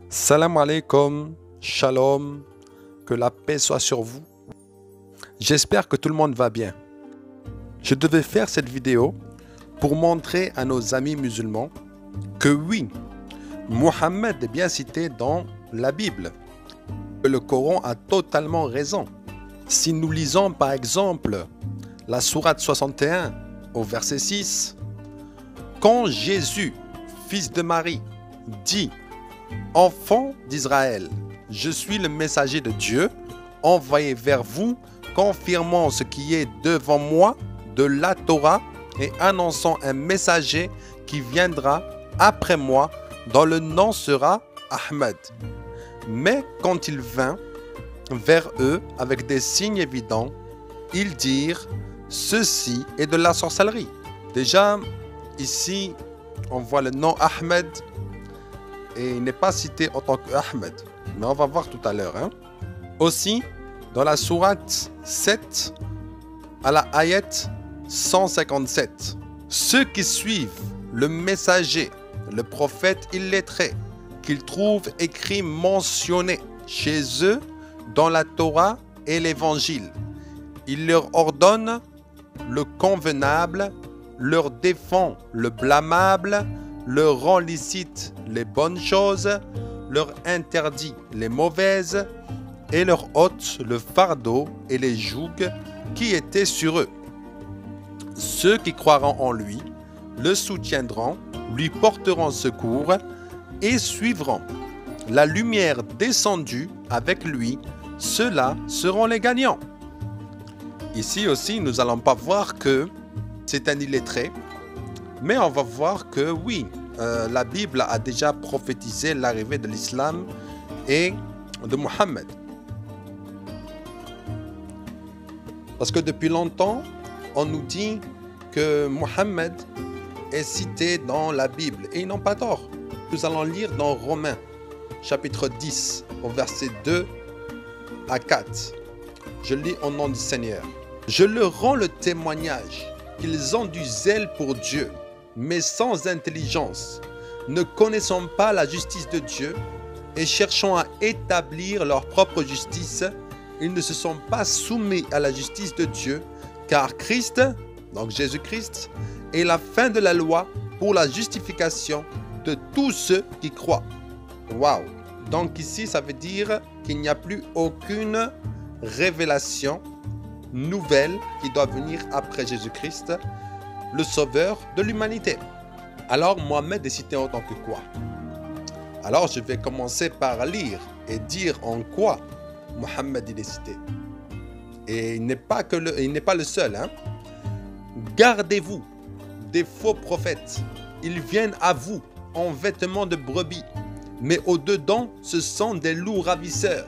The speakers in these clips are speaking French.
Salam alaikum, shalom, que la paix soit sur vous. J'espère que tout le monde va bien. Je devais faire cette vidéo pour montrer à nos amis musulmans que oui, Mohammed est bien cité dans la Bible. Le Coran a totalement raison. Si nous lisons par exemple la sourate 61 au verset 6, quand Jésus, fils de Marie, dit « Enfants d'Israël, je suis le messager de Dieu, envoyé vers vous, confirmant ce qui est devant moi de la Torah et annonçant un messager qui viendra après moi, dont le nom sera Ahmed. Mais quand il vint vers eux avec des signes évidents, ils dirent « Ceci est de la sorcellerie ». Déjà, ici, on voit le nom Ahmed et il n'est pas cité en tant qu'Ahmed. Mais on va voir tout à l'heure. Aussi, dans la sourate 7, à la ayat 157, ceux qui suivent le messager, le prophète illettré, qu'ils trouvent écrit mentionné chez eux dans la Torah et l'Évangile, il leur ordonne le convenable, leur défend le blâmable, leur rend licite les bonnes choses, leur interdit les mauvaises et leur ôte le fardeau et les jougs qui étaient sur eux. Ceux qui croiront en lui le soutiendront, lui porteront secours et suivront la lumière descendue avec lui. Ceux-là seront les gagnants. Ici aussi, nous n'allons pas voir que c'est un illettré, mais on va voir que oui, la Bible a déjà prophétisé l'arrivée de l'islam et de Mohammed. Parce que depuis longtemps, on nous dit que Mohammed est cité dans la Bible et ils n'ont pas tort. Nous allons lire dans Romains, chapitre 10, au verset 2 à 4. Je lis au nom du Seigneur. Je leur rends le témoignage qu'ils ont du zèle pour Dieu, mais sans intelligence, ne connaissant pas la justice de Dieu et cherchant à établir leur propre justice, ils ne se sont pas soumis à la justice de Dieu, car Christ, donc Jésus-Christ, est la fin de la loi pour la justification de tous ceux qui croient. Waouh! Donc ici, ça veut dire qu'il n'y a plus aucune révélation nouvelle qui doit venir après Jésus-Christ, le sauveur de l'humanité. Alors Mohammed est cité en tant que quoi? Alors je vais commencer par lire et dire en quoi Mohammed est cité. Et il n'est pas le seul. Gardez-vous des faux prophètes. Ils viennent à vous en vêtements de brebis, mais au-dedans, ce sont des loups ravisseurs.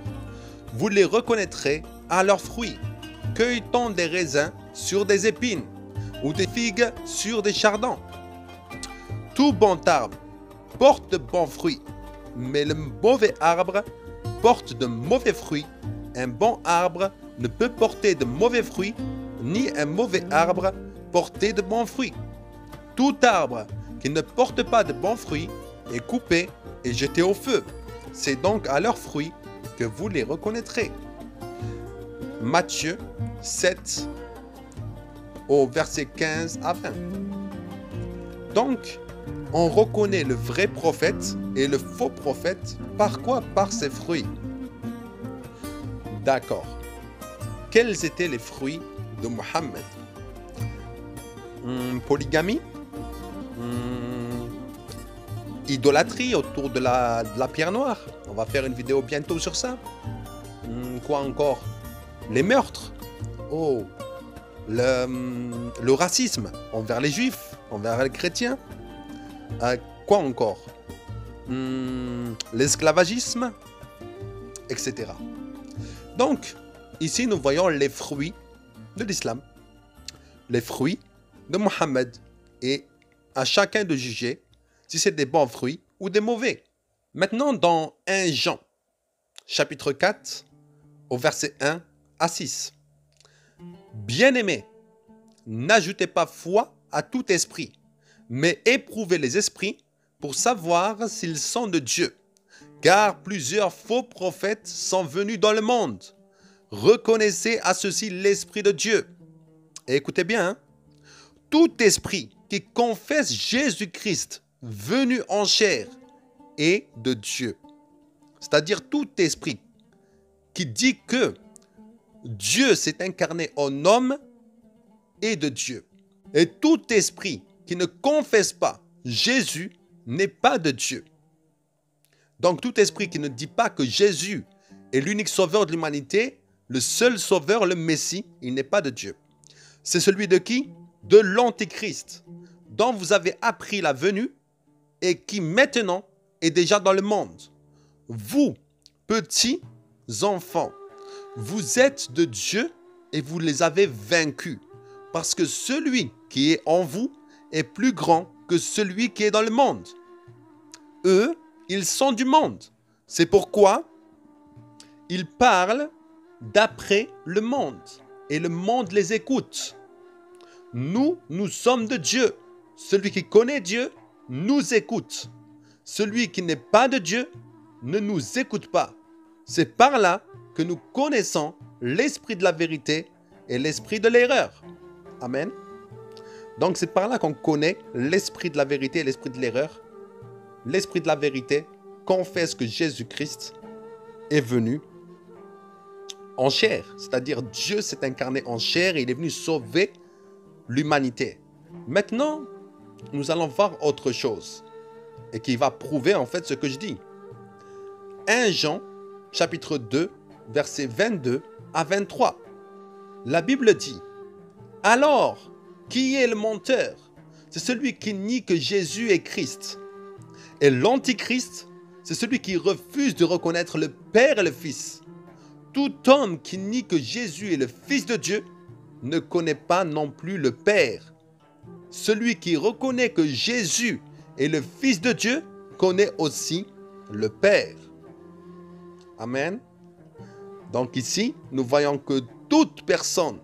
Vous les reconnaîtrez à leurs fruits. Cueille-t-on des raisins sur des épines ou des figues sur des chardons? Tout bon arbre porte de bons fruits, mais le mauvais arbre porte de mauvais fruits. Un bon arbre ne peut porter de mauvais fruits, ni un mauvais arbre porter de bons fruits. Tout arbre qui ne porte pas de bons fruits est coupé et jeté au feu. C'est donc à leurs fruits que vous les reconnaîtrez. Matthieu 7, au verset 15 à 20. Donc, on reconnaît le vrai prophète et le faux prophète par quoi? Par ses fruits. D'accord. Quels étaient les fruits de Mohammed? Polygamie, idolâtrie autour de la pierre noire. On va faire une vidéo bientôt sur ça. Quoi encore? Les meurtres. Oh, le racisme envers les juifs, envers les chrétiens. Quoi encore? L'esclavagisme, etc. Donc, ici nous voyons les fruits de l'islam, les fruits de Mohammed, et à chacun de juger si c'est des bons fruits ou des mauvais. Maintenant, dans 1 Jean, chapitre 4, au verset 1 à 6. Bien-aimés, n'ajoutez pas foi à tout esprit, mais éprouvez les esprits pour savoir s'ils sont de Dieu, car plusieurs faux prophètes sont venus dans le monde. Reconnaissez à ceci l'Esprit de Dieu. Et écoutez bien, hein, tout esprit qui confesse Jésus-Christ venu en chair est de Dieu. C'est-à-dire tout esprit qui dit que Dieu s'est incarné en homme est de Dieu. Et tout esprit qui ne confesse pas Jésus n'est pas de Dieu. Donc tout esprit qui ne dit pas que Jésus est l'unique sauveur de l'humanité, le seul sauveur, le Messie, il n'est pas de Dieu. C'est celui de qui? De l'Antichrist, dont vous avez appris la venue et qui maintenant est déjà dans le monde. Vous, petits enfants, vous êtes de Dieu et vous les avez vaincus, parce que celui qui est en vous est plus grand que celui qui est dans le monde. Eux, ils sont du monde. C'est pourquoi ils parlent d'après le monde et le monde les écoute. Nous, nous sommes de Dieu. Celui qui connaît Dieu nous écoute. Celui qui n'est pas de Dieu ne nous écoute pas. C'est par là que nous connaissons l'esprit de la vérité et l'esprit de l'erreur. Amen. Donc c'est par là qu'on connaît l'esprit de la vérité et l'esprit de l'erreur. L'esprit de la vérité confesse que Jésus-Christ est venu en chair. C'est-à-dire Dieu s'est incarné en chair et il est venu sauver l'humanité. Maintenant, nous allons voir autre chose et qui va prouver en fait ce que je dis. 1 Jean, chapitre 2, versets 22 à 23. La Bible dit: alors, qui est le menteur? C'est celui qui nie que Jésus est Christ. Et l'Antichrist, c'est celui qui refuse de reconnaître le Père et le Fils. Tout homme qui nie que Jésus est le Fils de Dieu ne connaît pas non plus le Père. Celui qui reconnaît que Jésus est le Fils de Dieu connaît aussi le Père. Amen. Donc ici, nous voyons que toute personne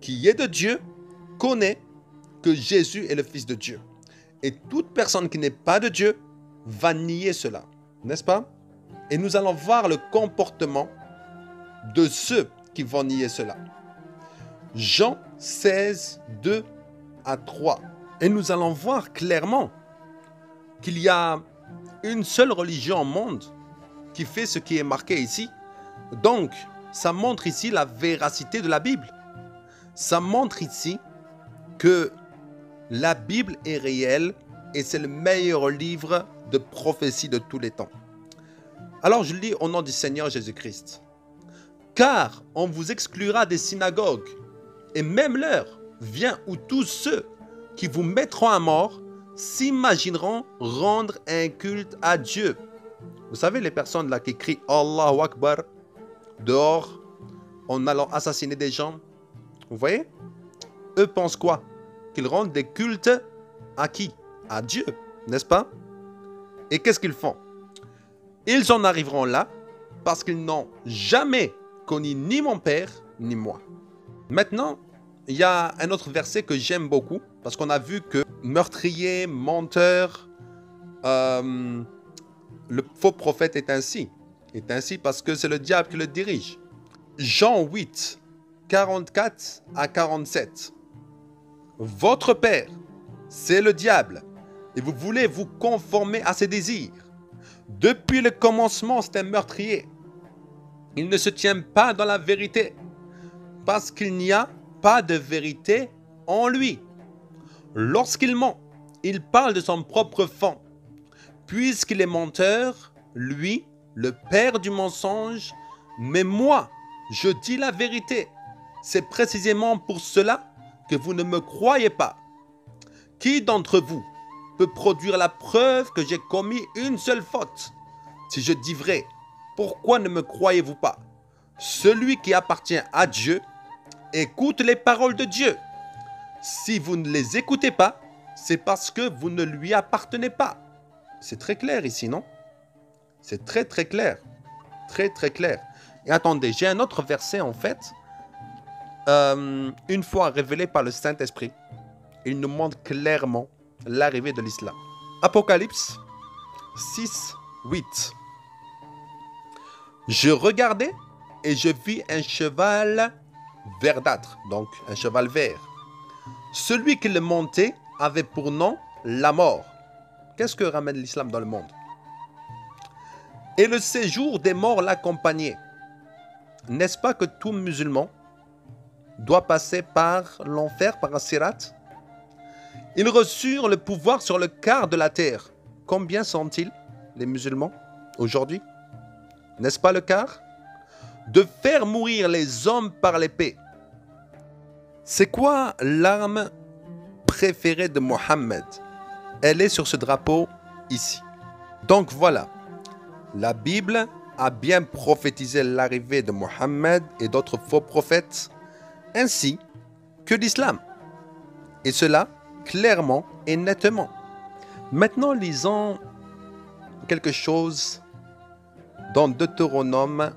qui est de Dieu connaît que Jésus est le Fils de Dieu. Et toute personne qui n'est pas de Dieu va nier cela, n'est-ce pas? Et nous allons voir le comportement de ceux qui vont nier cela. Jean 16, 2 à 3. Et nous allons voir clairement qu'il y a une seule religion au monde qui fait ce qui est marqué ici. Donc, ça montre ici la véracité de la Bible. Ça montre ici que la Bible est réelle et c'est le meilleur livre de prophétie de tous les temps. Alors je lis au nom du Seigneur Jésus-Christ. Car on vous exclura des synagogues, et même l'heure vient où tous ceux qui vous mettront à mort s'imagineront rendre un culte à Dieu. Vous savez, les personnes là qui crient Allahu Akbar dehors en allant assassiner des gens, vous voyez? Eux pensent quoi? Qu'ils rendent des cultes à qui? À Dieu, n'est-ce pas? Et qu'est-ce qu'ils font? Ils en arriveront là parce qu'ils n'ont jamais connu ni mon Père ni moi. Maintenant, il y a un autre verset que j'aime beaucoup parce qu'on a vu que meurtrier, menteur, le faux prophète est ainsi. Est ainsi parce que c'est le diable qui le dirige. Jean 8, 44 à 47. Votre père, c'est le diable, et vous voulez vous conformer à ses désirs. Depuis le commencement, c'est un meurtrier. Il ne se tient pas dans la vérité, parce qu'il n'y a pas de vérité en lui. Lorsqu'il ment, il parle de son propre fond. Puisqu'il est menteur, lui, le père du mensonge, mais moi, je dis la vérité. C'est précisément pour cela que vous ne me croyez pas. Qui d'entre vous peut produire la preuve que j'ai commis une seule faute? Si je dis vrai, pourquoi ne me croyez-vous pas? Celui qui appartient à Dieu écoute les paroles de Dieu. Si vous ne les écoutez pas, c'est parce que vous ne lui appartenez pas. C'est très clair ici, non? C'est très très clair. Très très clair. Et attendez, j'ai un autre verset en fait. Une fois révélé par le Saint-Esprit, il nous montre clairement l'arrivée de l'islam. Apocalypse 6, 8. Je regardai et je vis un cheval verdâtre, donc un cheval vert. Celui qui le montait avait pour nom la mort. Qu'est-ce que ramène l'islam dans le monde? Et le séjour des morts l'accompagnait. N'est-ce pas que tout musulman doit passer par l'enfer, par un sirat? Ils reçurent le pouvoir sur le quart de la terre. Combien sont-ils, les musulmans, aujourd'hui? N'est-ce pas le quart? De faire mourir les hommes par l'épée. C'est quoi l'arme préférée de Mohammed? Elle est sur ce drapeau ici. Donc voilà, la Bible a bien prophétisé l'arrivée de Mohammed et d'autres faux prophètes, ainsi que l'islam. Et cela clairement et nettement. Maintenant, lisons quelque chose dans Deutéronome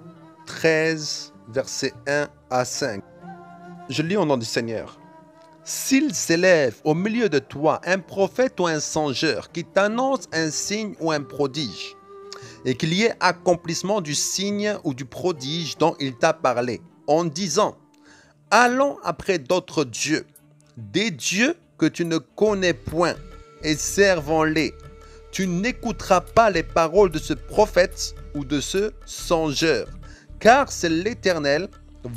13, versets 1 à 5. Je lis au nom du Seigneur. S'il s'élève au milieu de toi un prophète ou un songeur qui t'annonce un signe ou un prodige, et qu'il y ait accomplissement du signe ou du prodige dont il t'a parlé, en disant « Allons après d'autres dieux, des dieux que tu ne connais point, et servons-les. Tu n'écouteras pas les paroles de ce prophète ou de ce songeur, car c'est l'Éternel,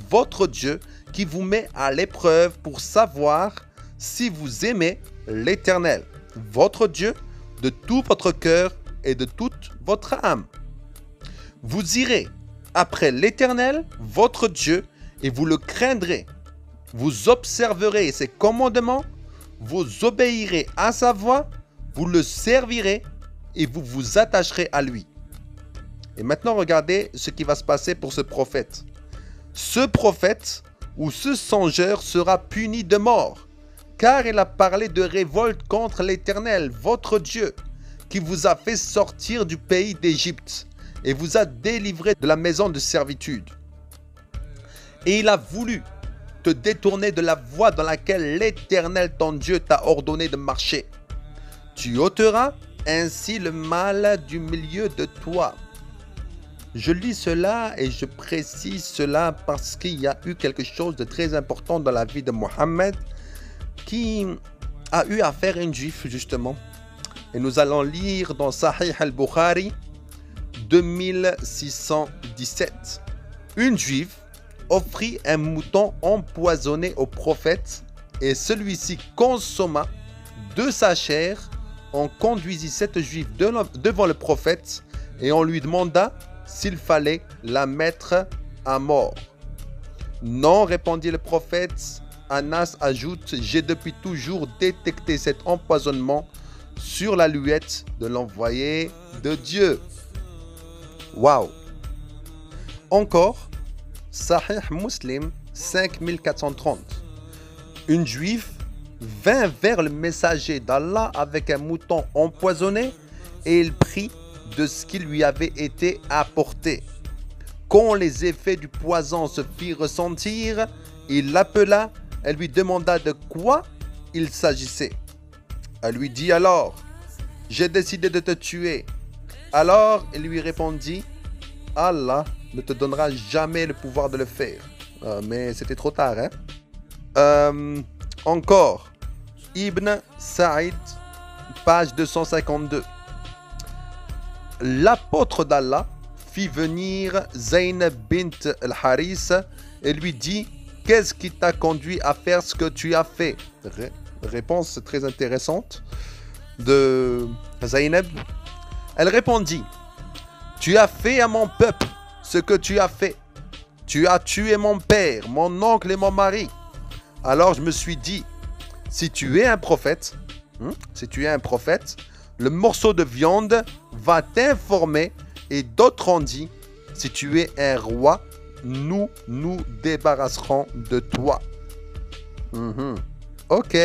votre Dieu, qui vous met à l'épreuve pour savoir si vous aimez l'Éternel, votre Dieu, de tout votre cœur et de toute votre âme. Vous irez après l'Éternel, votre Dieu, et vous le craindrez. Vous observerez ses commandements, vous obéirez à sa voix, vous le servirez et vous vous attacherez à lui. Et maintenant, regardez ce qui va se passer pour ce prophète. Ce prophète ou ce songeur sera puni de mort, car il a parlé de révolte contre l'Éternel, votre Dieu, qui vous a fait sortir du pays d'Égypte et vous a délivré de la maison de servitude. Et il a voulu te détourner de la voie dans laquelle l'Éternel, ton Dieu, t'a ordonné de marcher. Tu ôteras ainsi le mal du milieu de toi. Je lis cela et je précise cela parce qu'il y a eu quelque chose de très important dans la vie de Mohammed qui a eu affaire à une juive justement. Et nous allons lire dans Sahih al-Bukhari 2617. Une juive offrit un mouton empoisonné au prophète et celui-ci consomma de sa chair. On conduisit cette juive devant le prophète et on lui demanda s'il fallait la mettre à mort. Non, répondit le prophète. Anas ajoute, j'ai depuis toujours détecté cet empoisonnement sur la luette de l'envoyé de Dieu. Waouh! Encore, Sahih Muslim 5430. Une juive vint vers le messager d'Allah avec un mouton empoisonné et il prit de ce qui lui avait été apporté. Quand les effets du poison se firent ressentir, il l'appela, elle lui demanda de quoi il s'agissait. Elle lui dit alors, j'ai décidé de te tuer. Alors il lui répondit, Allah ne te donnera jamais le pouvoir de le faire. Mais c'était trop tard, hein? Encore, Ibn Saïd, page 252. L'apôtre d'Allah fit venir Zaynab bint al-Haris et lui dit, qu'est-ce qui t'a conduit à faire ce que tu as fait? Réponse très intéressante de Zaynab. Elle répondit, tu as fait à mon peuple ce que tu as fait. Tu as tué mon père, mon oncle et mon mari. Alors je me suis dit, si tu es un prophète, le morceau de viande va t'informer et d'autres ont dit, si tu es un roi, nous nous débarrasserons de toi. Ok.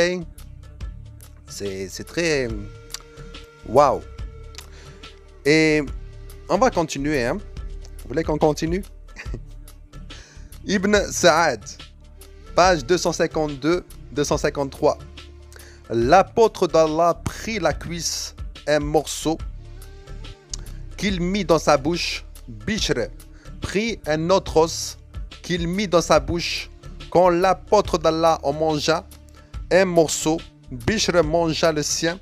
C'est très... Waouh. Et on va continuer. Hein? Vous voulez qu'on continue? Ibn Saad, page 252-253. L'apôtre d'Allah prit la cuisse, un morceau, qu'il mit dans sa bouche. Bishr prit un autre os qu'il mit dans sa bouche. Quand l'apôtre d'Allah en mangea un morceau, Bishr mangea le sien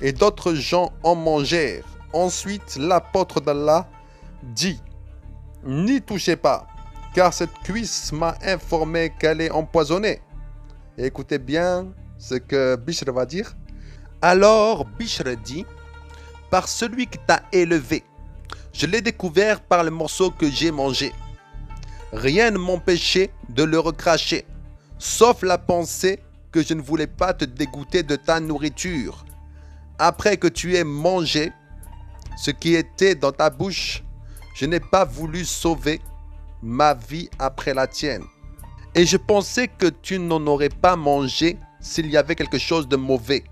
et d'autres gens en mangèrent. Ensuite, l'apôtre d'Allah dit: n'y touchez pas, car cette cuisse m'a informé qu'elle est empoisonnée. Et écoutez bien ce que Bishr va dire. Alors Bishr dit: par celui qui t'a élevé, je l'ai découvert par le morceau que j'ai mangé. Rien ne m'empêchait de le recracher, sauf la pensée que je ne voulais pas te dégoûter de ta nourriture. Après que tu aies mangé ce qui était dans ta bouche, je n'ai pas voulu sauver ma vie après la tienne. Et je pensais que tu n'en aurais pas mangé s'il y avait quelque chose de mauvais.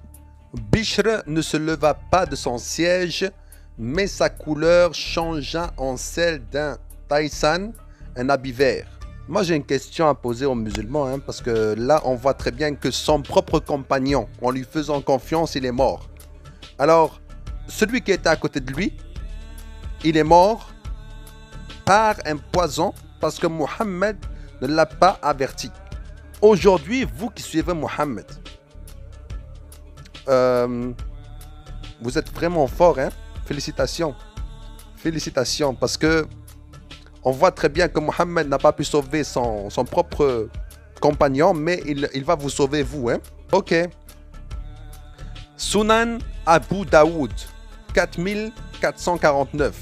Bishr ne se leva pas de son siège, mais sa couleur changea en celle d'un taisan, un habit vert. Moi, j'ai une question à poser aux musulmans, parce que là, on voit très bien que son propre compagnon, en lui faisant confiance, il est mort. Alors, celui qui était à côté de lui, il est mort par un poison parce que Mohammed ne l'a pas averti. Aujourd'hui, vous qui suivez Mohammed, vous êtes vraiment fort, Félicitations. Félicitations, parce que on voit très bien que Mohammed n'a pas pu sauver son propre compagnon, mais il va vous sauver vous, Ok. Sunan Abu Daoud, 4449.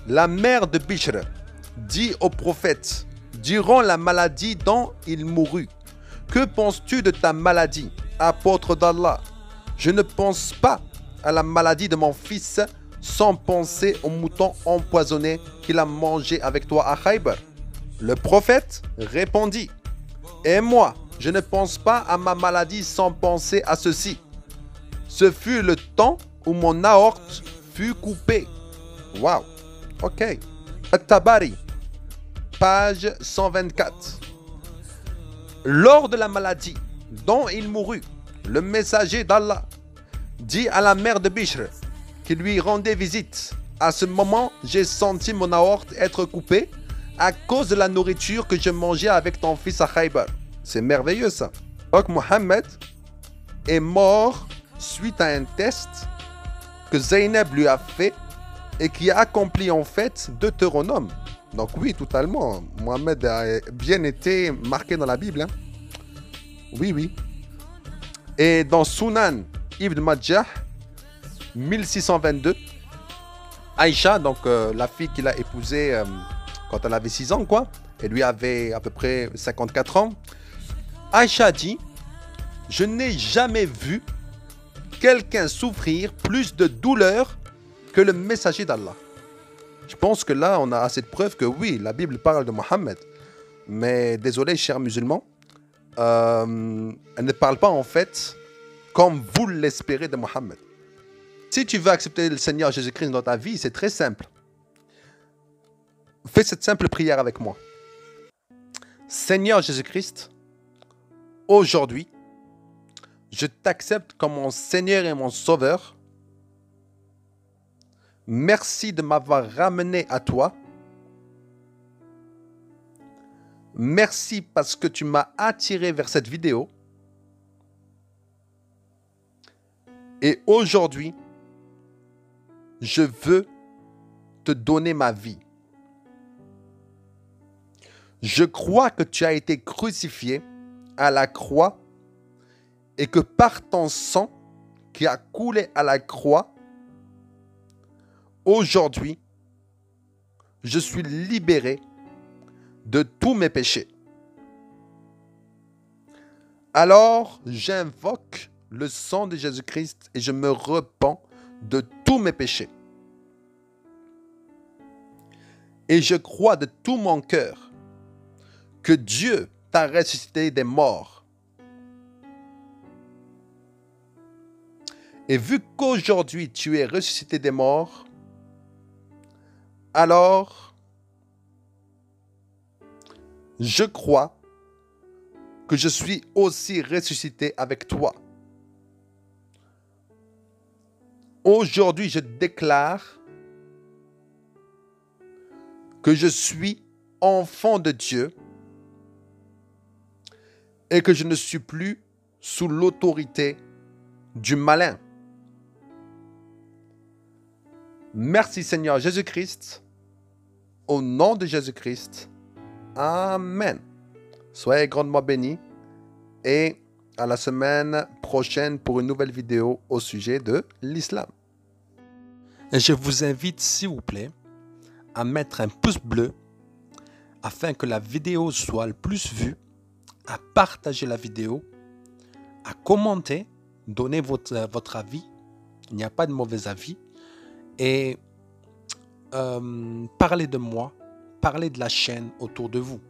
La mère de Bishr, dit au prophète, durant la maladie dont il mourut: que penses-tu de ta maladie, apôtre d'Allah? Je ne pense pas à la maladie de mon fils sans penser au mouton empoisonné qu'il a mangé avec toi à Khaybar. Le prophète répondit: et moi, je ne pense pas à ma maladie sans penser à ceci. Ce fut le temps où mon aorte fut coupée. Waouh. Ok. At-Tabari, page 124. Lors de la maladie dont il mourut, le messager d'Allah dit à la mère de Bishr qui lui rendait visite: à ce moment, j'ai senti mon aorte être coupée à cause de la nourriture que je mangeais avec ton fils à Khaybar. C'est merveilleux ça. Donc Mohammed est mort suite à un test que Zaynab lui a fait et qui a accompli en fait Deutéronome. Donc oui, totalement. Mohammed a bien été marqué dans la Bible. Oui, oui. Et dans Sunan Ibn Majah, 1622, Aïcha, donc la fille qu'il a épousée quand elle avait 6 ans, quoi, et lui avait à peu près 54 ans, Aïcha dit: je n'ai jamais vu quelqu'un souffrir plus de douleur que le messager d'Allah. Je pense que là, on a assez de preuves que oui, la Bible parle de Mohammed. Mais désolé, chers musulmans, elle ne parle pas en fait comme vous l'espérez de Mohammed. Si tu veux accepter le Seigneur Jésus-Christ dans ta vie, c'est très simple. Fais cette simple prière avec moi. Seigneur Jésus-Christ, aujourd'hui, je t'accepte comme mon Seigneur et mon Sauveur. Merci de m'avoir ramené à toi. Merci parce que tu m'as attiré vers cette vidéo. Et aujourd'hui, je veux te donner ma vie. Je crois que tu as été crucifié à la croix et que par ton sang qui a coulé à la croix, aujourd'hui, je suis libéré de tous mes péchés. Alors, j'invoque le sang de Jésus-Christ et je me repens de tous mes péchés. Et je crois de tout mon cœur que Dieu t'a ressuscité des morts. Et vu qu'aujourd'hui tu es ressuscité des morts, alors je crois que je suis aussi ressuscité avec toi. Aujourd'hui, je déclare que je suis enfant de Dieu et que je ne suis plus sous l'autorité du malin. Merci Seigneur Jésus-Christ. Au nom de Jésus-Christ. Amen. Soyez grandement bénis et à la semaine prochaine pour une nouvelle vidéo au sujet de l'islam. Et je vous invite s'il vous plaît à mettre un pouce bleu afin que la vidéo soit le plus vue, à partager la vidéo, à commenter, donner votre avis. Il n'y a pas de mauvais avis. Et parlez de moi, parlez de la chaîne autour de vous.